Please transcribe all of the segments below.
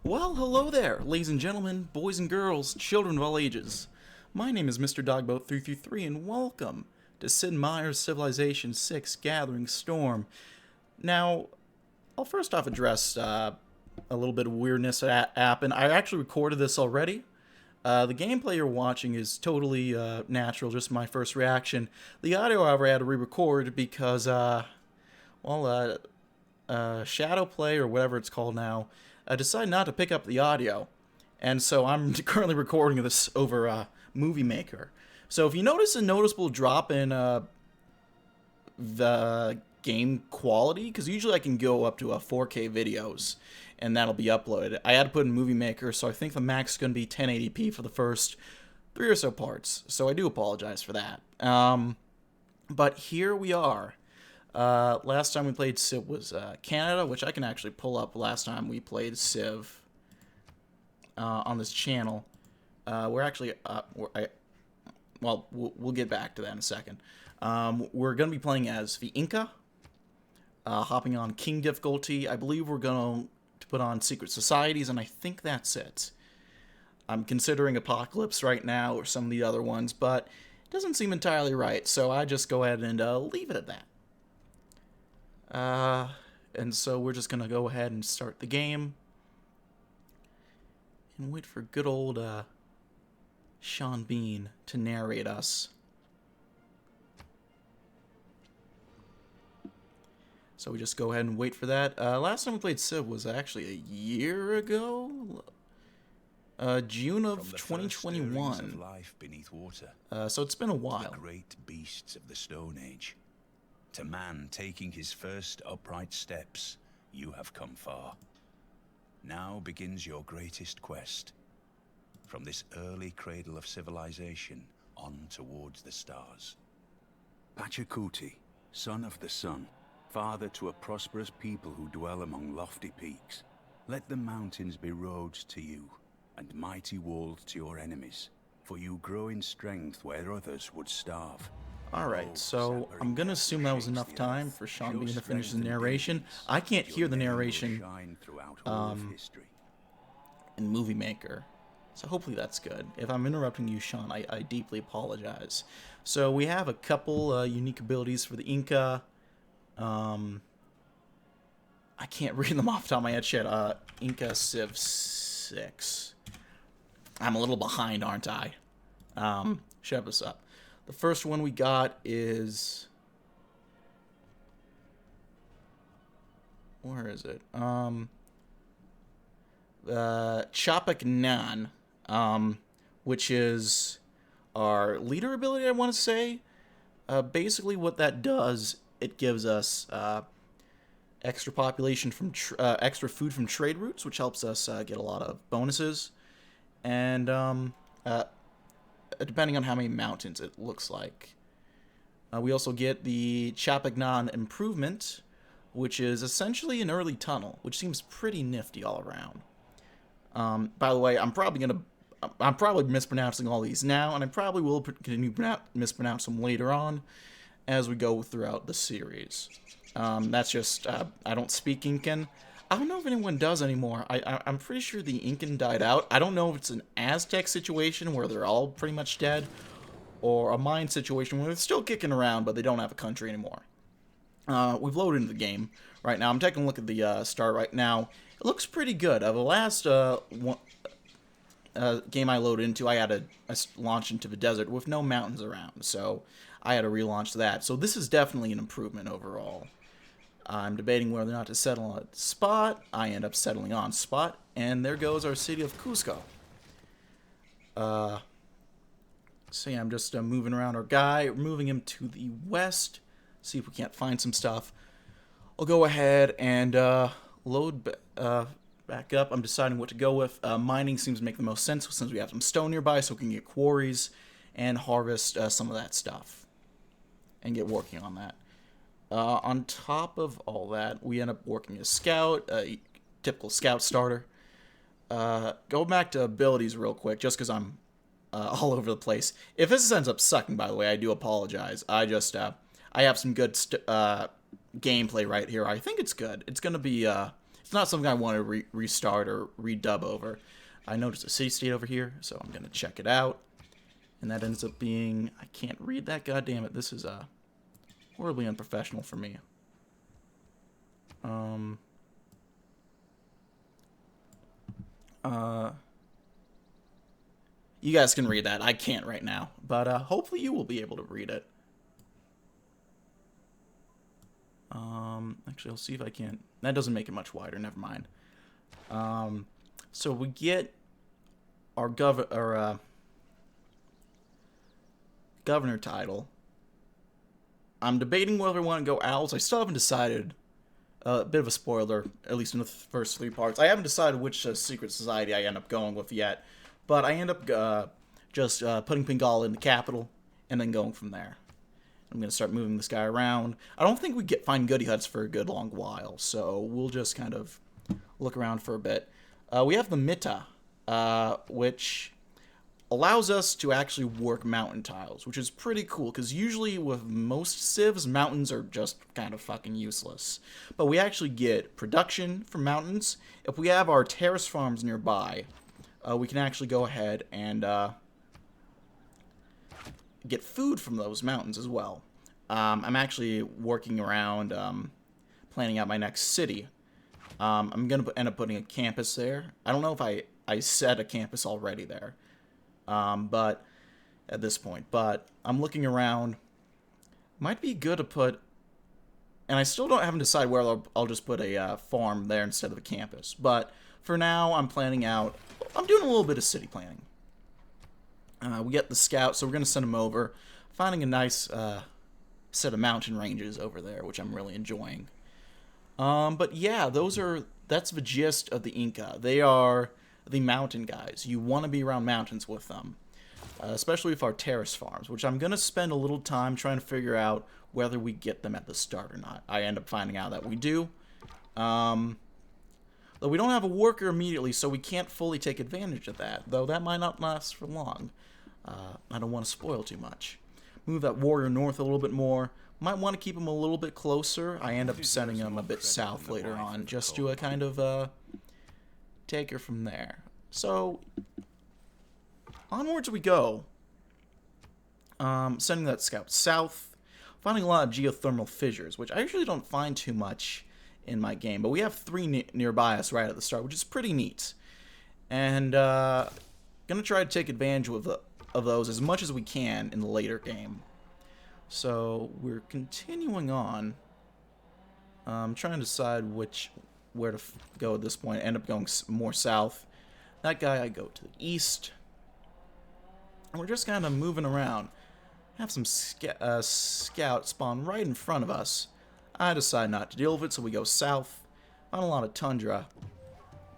Well, hello there, ladies and gentlemen, boys and girls, children of all ages. My name is Mr. Dogboat333, and welcome to Sid Meier's Civilization 6 Gathering Storm. Now, I'll first off address a little bit of weirdness that happened. I actually recorded this already. The gameplay you're watching is totally natural, just my first reaction. The audio, however, I had to re-record because, Shadow Play, or whatever it's called now, decided not to pick up the audio. And so I'm currently recording this over Movie Maker. So if you notice a noticeable drop in the game quality, because usually I can go up to 4K videos, and that'll be uploaded. I had to put in Movie Maker, so I think the max is going to be 1080p for the first 3 or so parts. So I do apologize for that. But here we are. Last time we played Civ was Canada, which I can actually pull up last time we played Civ on this channel. We're actually, we'll get back to that in a second. We're going to be playing as the Inca, hopping on King difficulty. I believe we're going to put on Secret Societies, and I think that's it. I'm considering Apocalypse right now, or some of the other ones, but it doesn't seem entirely right, so I just go ahead and leave it at that. And so we're just gonna go ahead and start the game and wait for good old Sean Bean to narrate us. So we just go ahead and wait for that. Last time we played Civ was actually a year ago, June of 2021. Of life beneath water, so it's been a while. the great beasts of the Stone Age. To man taking his first upright steps, you have come far. Now begins your greatest quest. From this early cradle of civilization on towards the stars. Pachacuti, son of the sun, father to a prosperous people who dwell among lofty peaks. Let the mountains be roads to you, and mighty walls to your enemies, for you grow in strength where others would starve. Alright, so I'm gonna assume that was enough time for Sean Bean to finish the narration. I can't hear the narration in Movie Maker, so hopefully that's good. If I'm interrupting you, Sean, I deeply apologize. So we have a couple unique abilities for the Inca. I can't read them off the top of my head. Shit, Inca Civ 6. I'm a little behind, aren't I? Shut this up. The first one we got is... where is it? Chapak Nan, which is our leader ability, I want to say. Basically what that does, it gives us extra population from... extra food from trade routes, which helps us get a lot of bonuses. And, depending on how many mountains it looks like. We also get the Chapagnan improvement, which is essentially an early tunnel, which seems pretty nifty all around. By the way, I'm probably mispronouncing all these now, and I probably will continue mispronounce them later on as we go throughout the series. That's just, I don't speak Incan. I don't know if anyone does anymore. I'm pretty sure the Incan died out. I don't know if it's an Aztec situation where they're all pretty much dead, or a Mayan situation where they're still kicking around, but they don't have a country anymore. We've loaded into the game right now. I'm taking a look at the start right now. It looks pretty good. The last game I loaded into, I had to launch into the desert with no mountains around, so I had to relaunch that. So this is definitely an improvement overall. I'm debating whether or not to settle on Spot. I end up settling on Spot, and there goes our city of Cusco. So yeah, I'm just moving around our guy, moving him to the west, see if we can't find some stuff. I'll go ahead and load back up. I'm deciding what to go with. Mining seems to make the most sense since we have some stone nearby, so we can get quarries and harvest some of that stuff and get working on that. On top of all that, we end up working as Scout, a typical Scout starter. Go back to abilities real quick, just because I'm all over the place. If this ends up sucking, by the way, I do apologize. I have some good gameplay right here. I think it's good. It's gonna be It's not something I want to restart or redub over. I noticed a city state over here, so I'm gonna check it out. And that ends up being, I can't read that. God damn it! This is horribly unprofessional for me. You guys can read that. I can't right now, but hopefully you will be able to read it. Actually, I'll see if I can. That doesn't make it much wider. Never mind. So we get our governor title. I'm debating whether I want to go owls. I still haven't decided. A bit of a spoiler, at least in the first 3 parts. I haven't decided which secret society I end up going with yet, but I end up just putting Pingal in the capital and then going from there. I'm going to start moving this guy around. I don't think we find goody huts for a good long while, so we'll just kind of look around for a bit. We have the Mitta, which allows us to actually work mountain tiles, which is pretty cool, because usually with most civs, mountains are just kind of fucking useless. But we actually get production from mountains. If we have our terrace farms nearby, we can actually go ahead and get food from those mountains as well. I'm actually working around planning out my next city. I'm going to end up putting a campus there. I don't know if I set a campus already there. But at this point, but I'm looking around. Might be good to put, and I still haven't decided where I'll just put a farm there instead of a campus. But for now, I'm planning out. I'm doing a little bit of city planning. We get the scout, so we're gonna send him over, finding a nice set of mountain ranges over there, which I'm really enjoying. But yeah, that's the gist of the Inca. They are the mountain guys. You want to be around mountains with them, especially with our terrace farms, which I'm going to spend a little time trying to figure out whether we get them at the start or not. I end up finding out that we do. Though we don't have a worker immediately, so we can't fully take advantage of that, though that might not last for long. I don't want to spoil too much. Move that warrior north a little bit more. Might want to keep him a little bit closer. I end up sending him a bit south later on, just to kind of take her from there. So onwards we go. Sending that scout south, finding a lot of geothermal fissures, which I usually don't find too much in my game, but we have 3 nearby us right at the start, which is pretty neat. And gonna try to take advantage of those as much as we can in the later game. So we're continuing on. Trying to decide where to go at this point. End up going more south. That guy, I go to the east. And we're just kind of moving around. Have some scouts spawn right in front of us. I decide not to deal with it, so we go south. Found a lot of tundra.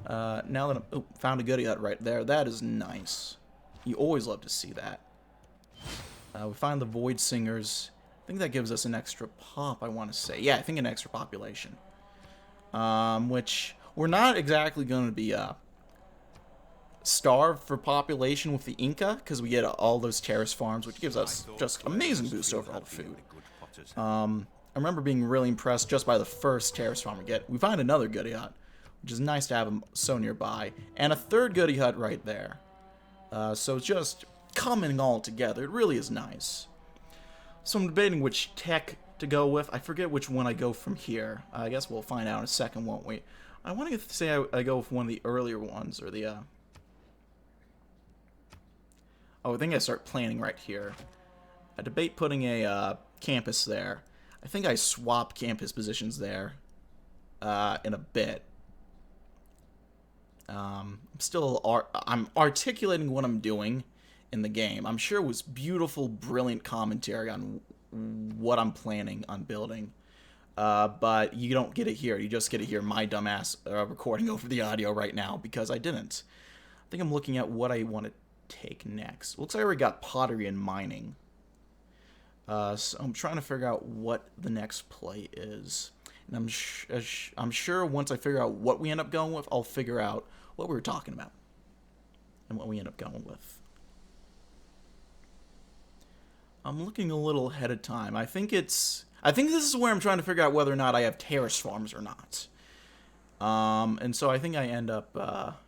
Now that I'm... found a goody hut right there. That is nice. You always love to see that. We find the Void Singers. I think that gives us an extra pop, I want to say. Yeah, I think an extra population. Which we're not exactly going to be starved for population with the Inca, because we get all those terrace farms, which gives us just amazing boost over all the food. I remember being really impressed just by the first terrace farm we get. We find another goody hut, which is nice to have them so nearby, and a third goody hut right there. So it's just coming all together. It really is nice. So I'm debating which tech to go with. I forget which one I go from here. I guess we'll find out in a second, won't we? I want to say I go with one of the earlier ones, or the, Oh, I think I start planning right here. I debate putting a, campus there. I think I swap campus positions there, in a bit. I'm articulating what I'm doing in the game. I'm sure it was beautiful, brilliant commentary on what I'm planning on building. But you don't get it here. You just get to hear my dumbass recording over the audio right now because I didn't. I think I'm looking at what I want to take next. Looks like I already got pottery and mining. So I'm trying to figure out what the next play is. And I'm sure once I figure out what we end up going with, I'll figure out what we were talking about and what we end up going with. I'm looking a little ahead of time. I think this is where I'm trying to figure out whether or not I have terrace farms or not. And so I think I end up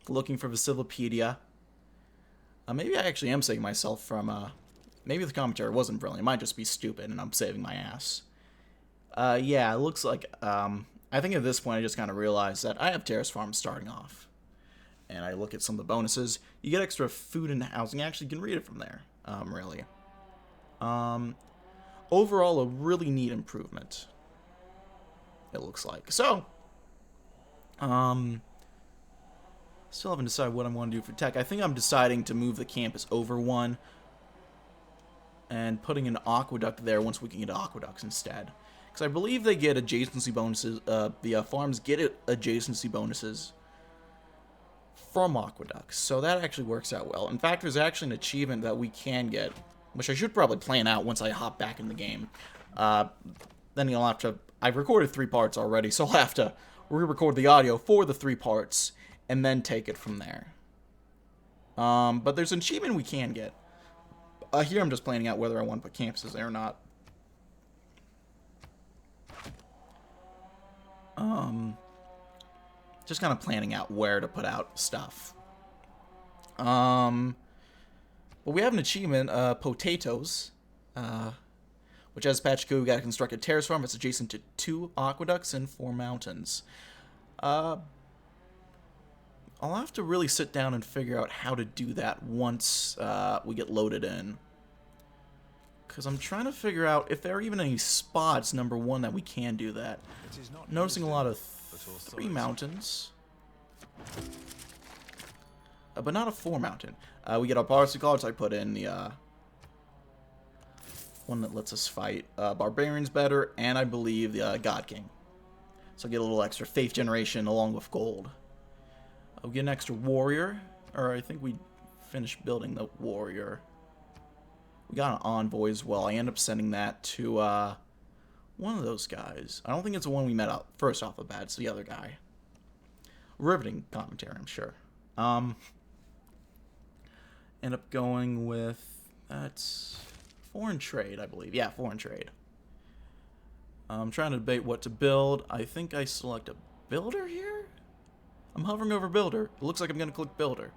looking for Vasilopedia. Maybe I actually am saving myself from... maybe the commentary wasn't brilliant. It might just be stupid, and I'm saving my ass. Yeah, it looks like... I think at this point I just kind of realized that I have terrace farms starting off. And I look at some of the bonuses. You get extra food and housing. Actually, you can read it from there, really. Overall, a really neat improvement, it looks like. So, still haven't decided what I want to do for tech. I think I'm deciding to move the campus over one and putting an aqueduct there once we can get aqueducts instead. Because I believe they get adjacency bonuses, the farms get adjacency bonuses from aqueducts. So that actually works out well. In fact, there's actually an achievement that we can get, which I should probably plan out once I hop back in the game. Then you'll have to... I've recorded 3 parts already, so I'll have to re-record the audio for the 3 parts and then take it from there. But there's an achievement we can get. Here I'm just planning out whether I want to put campuses there or not. Just kind of planning out where to put out stuff. But we have an achievement, potatoes, which has patch code. We got to construct a terrace farm. It's adjacent to 2 aqueducts and 4 mountains. I'll have to really sit down and figure out how to do that once we get loaded in. Because I'm trying to figure out if there are even any spots, number one, that we can do that. Noticing a lot of 3 mountains. But not a 4 mountain. We get our Barcy College. I put in the one that lets us fight barbarians better, and I believe the God King. So I get a little extra faith generation along with gold. We get an extra warrior, or I think we finished building the warrior. We got an envoy as well. I end up sending that to one of those guys. I don't think it's the one we met out first off the bat. It's the other guy. Riveting commentary, I'm sure. End up going with... That's foreign trade, I believe. Yeah, foreign trade. I'm trying to debate what to build. I think I select a builder here? I'm hovering over builder. It looks like I'm going to click builder.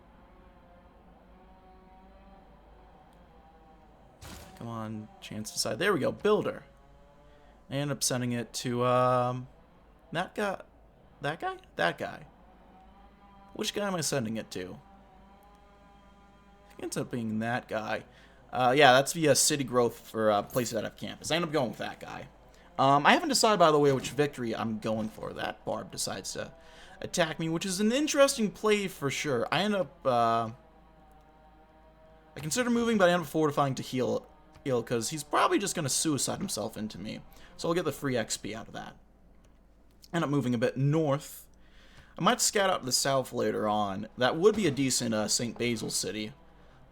Come on, chance to decide. There we go, builder. I end up sending it to that guy. That guy? That guy. Which guy am I sending it to? I think it ends up being that guy. Yeah, that's via city growth for places that have campus. I end up going with that guy. I haven't decided, by the way, which victory I'm going for. That Barb decides to attack me, which is an interesting play for sure. I end up... I consider moving, but I end up fortifying to heal because he's probably just going to suicide himself into me. So I'll get the free XP out of that. End up moving a bit north. I might scout out to the south later on. That would be a decent St. Basil city,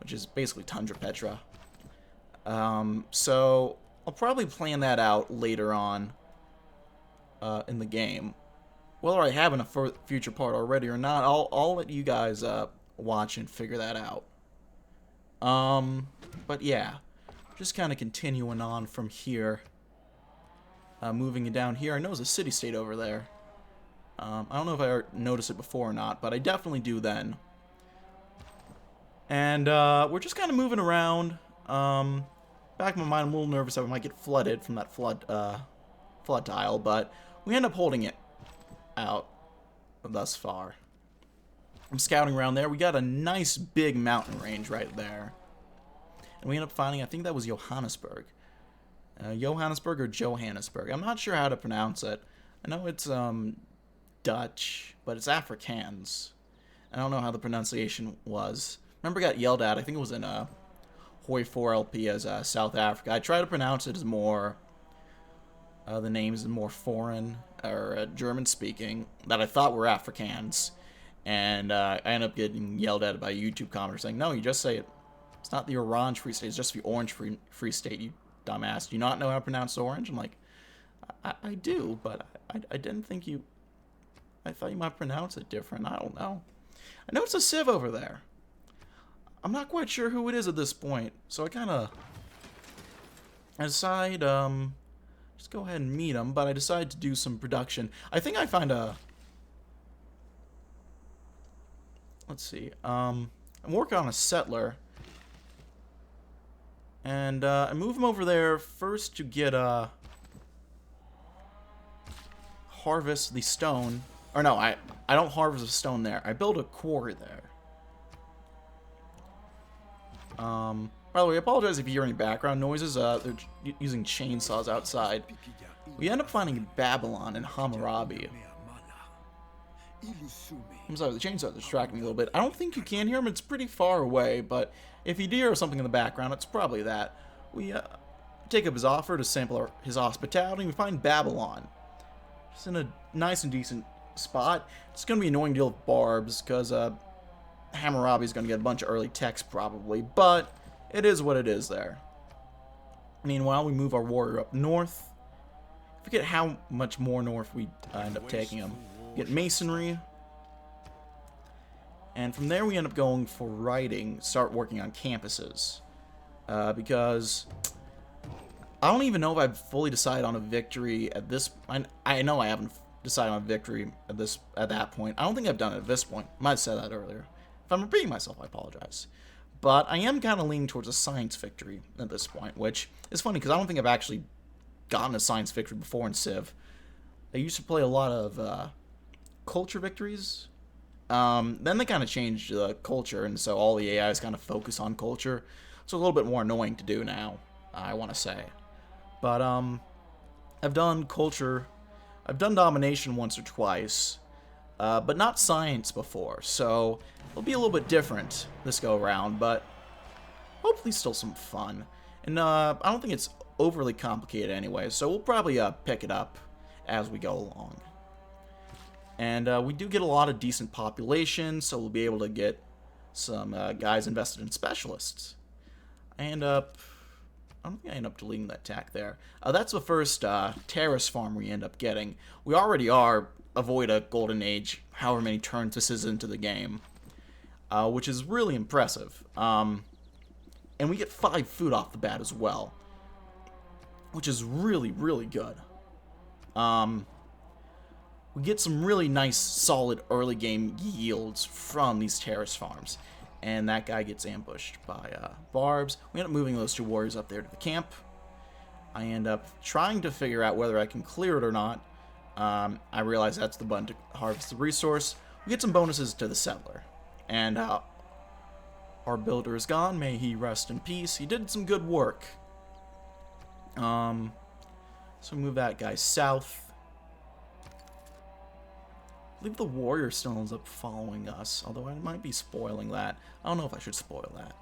which is basically Tundra Petra. So I'll probably plan that out later on in the game. Whether I have in a future part already or not, I'll let you guys watch and figure that out. But yeah, just kind of continuing on from here. Moving it down here. I know there's a city-state over there. I don't know if I noticed it before or not, but I definitely do then. And we're just kind of moving around. Back in my mind, I'm a little nervous that we might get flooded from that flood tile, but we end up holding it out thus far. I'm scouting around there. We got a nice big mountain range right there. And we end up finding, I think that was Johannesburg. Johannesburg or Johannesburg. I'm not sure how to pronounce it. I know it's Dutch, but it's Afrikaans. I don't know how the pronunciation was. Remember I got yelled at, I think it was in Hoi 4 LP as South Africa. I try to pronounce it as more, the names more foreign or German speaking that I thought were Afrikaans. And I ended up getting yelled at by a YouTube commenter saying, no, you just say it. It's not the Orange Free State, it's just the Orange Free State, you dumbass. Do you not know how to pronounce orange? I'm like, I do, but I didn't think you... I thought you might pronounce it different. I don't know. I know it's a Civ over there. I'm not quite sure who it is at this point, so I decide, Let's go ahead and meet him, but I decided to do some production. I think I find a... Let's see. I'm working on a settler. And I move him over there first to get harvest the stone. Or no, I don't harvest the stone there. I build a quarry there. By the way, I apologize if you hear any background noises. They're using chainsaws outside. We end up finding Babylon and Hammurabi. I'm sorry, the chainsaws are distracting me a little bit. I don't think you can hear him. It's pretty far away, but if you do hear something in the background, it's probably that. We take up his offer to sample his hospitality, and we find Babylon. It's in a nice and decent spot. It's going to be annoying to deal with barbs, because Hammurabi's going to get a bunch of early text probably, but it is what it is there. Meanwhile, we move our warrior up north. I forget how much more north we end up taking him. Get masonry. And from there we end up going for writing, start working on campuses. Because I don't even know if I've fully decided on a victory at this... I know I haven't decided on a victory at that point. I don't think I've done it at this point. I might have said that earlier. If I'm repeating myself, I apologize. But I am kind of leaning towards a science victory at this point, which is funny because I don't think I've actually gotten a science victory before in Civ. I used to play a lot of culture victories. Then they kind of changed the culture, and so all the AIs kind of focus on culture. It's a little bit more annoying to do now, I want to say. But I've done culture, I've done domination once or twice, but not science before, so it'll be a little bit different this go around, but hopefully still some fun. And I don't think it's overly complicated anyway, so we'll probably pick it up as we go along. And we do get a lot of decent population, so we'll be able to get some guys invested in specialists. I don't think I end up deleting that tack there. That's the first terrace farm we end up getting. We already are avoid a golden age, however many turns this is into the game, which is really impressive. And we get 5 food off the bat as well, which is really, really good. We get some really nice, solid early game yields from these terrace farms. And that guy gets ambushed by barbs. We end up moving those 2 warriors up there to the camp. I end up trying to figure out whether I can clear it or not. I realize that's the button to harvest the resource. We get some bonuses to the settler. And our builder is gone. May he rest in peace. He did some good work. So we move that guy south. I believe the warrior still ends up following us, although I might be spoiling that. I don't know if I should spoil that.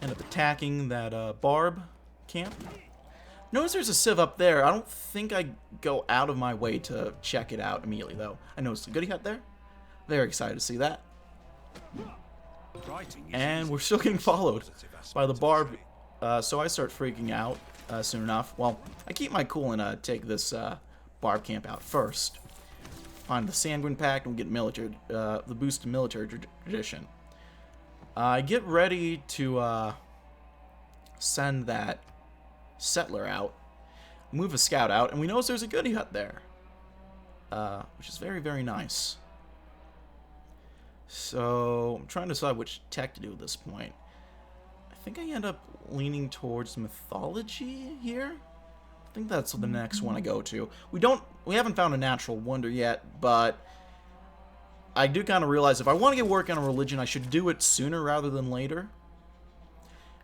End up attacking that barb camp. Notice there's a civ up there. I don't think I go out of my way to check it out immediately, though. I noticed a goody hut there. Very excited to see that. And we're still getting followed by the barb, so I start freaking out. Soon enough. Well, I keep my cool and take this barb camp out first. Find the Sanguine Pact and get military, the boost to military tradition. I get ready to send that settler out, move a scout out, and we notice there's a goody hut there, which is very, very nice. So I'm trying to decide which tech to do at this point. I think I end up leaning towards mythology here. I think that's the next one I go to. We haven't found a natural wonder yet, but I do kind of realize if I want to get work on a religion, I should do it sooner rather than later.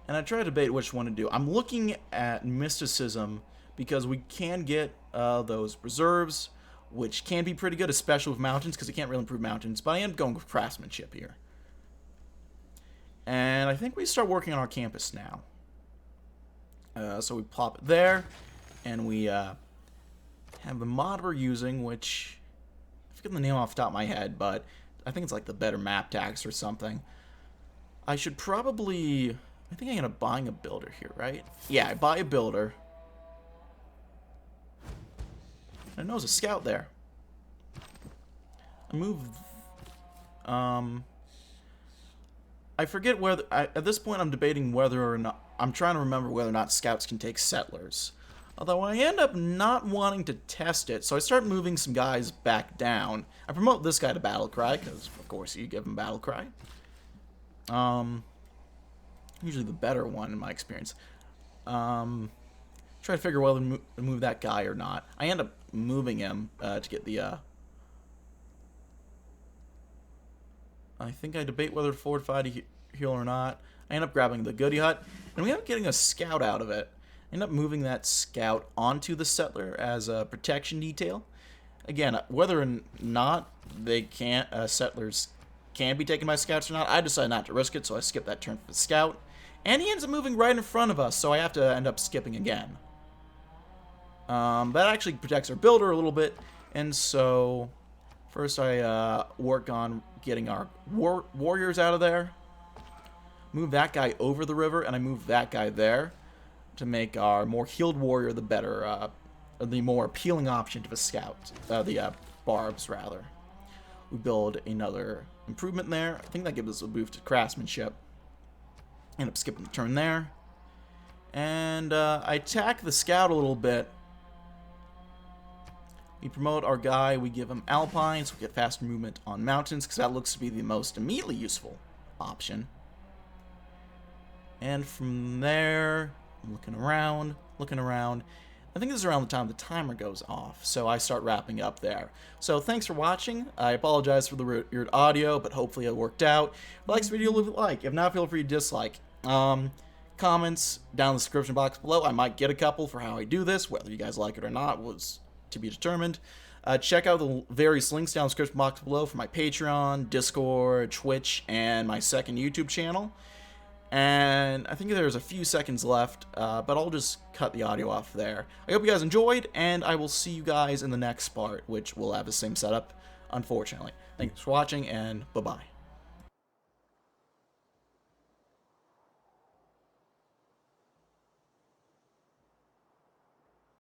And I try to debate which one to do. I'm looking at mysticism because we can get those reserves, which can be pretty good, especially with mountains, because you can't really improve mountains. But I am going with craftsmanship here. And I think we start working on our campus now. So we plop it there, and we have the mod we're using, which I forget the name off the top of my head, but I think it's like the better map tax or something. I should probably... I think I end up buying a builder here, right? Yeah, I buy a builder. I know there's a scout there. I move... I forget whether... at this point, I'm debating whether or not I'm trying to remember whether or not scouts can take settlers. Although I end up not wanting to test it, so I start moving some guys back down. I promote this guy to battle cry, because of course you give him battle cry. Usually the better one in my experience. Try to figure whether to move that guy or not. I end up moving him to get the... I think I debate whether to fortify to heal or not. I end up grabbing the goody hut, and we end up getting a scout out of it. I end up moving that scout onto the settler as a protection detail. Again, whether or not they can't, settlers can be taken by scouts or not, I decide not to risk it, so I skip that turn for the scout. And he ends up moving right in front of us, so I have to end up skipping again. That actually protects our builder a little bit, and so first I work on getting our warriors out of there. Move that guy over the river, and I move that guy there to make our more healed warrior the better, the more appealing option to the scout, the barbs rather. We build another improvement there. I think that gives us a boost to craftsmanship. End up skipping the turn there, and I attack the scout a little bit. We promote our guy. We give him alpine, so we get faster movement on mountains, because that looks to be the most immediately useful option. And from there, I'm looking around. I think this is around the time the timer goes off, so I start wrapping up there. So thanks for watching. I apologize for the weird audio, but hopefully it worked out. If you like this video, leave a like. If not, feel free to dislike. Comments down in the description box below. I might get a couple for how I do this. Whether you guys like it or not was to be determined. Check out the various links down in the description box below for my Patreon, Discord, Twitch, and my second YouTube channel. And I think there's a few seconds left, but I'll just cut the audio off there. I hope you guys enjoyed, and I will see you guys in the next part, which will have the same setup, unfortunately. Thanks for watching, and bye-bye.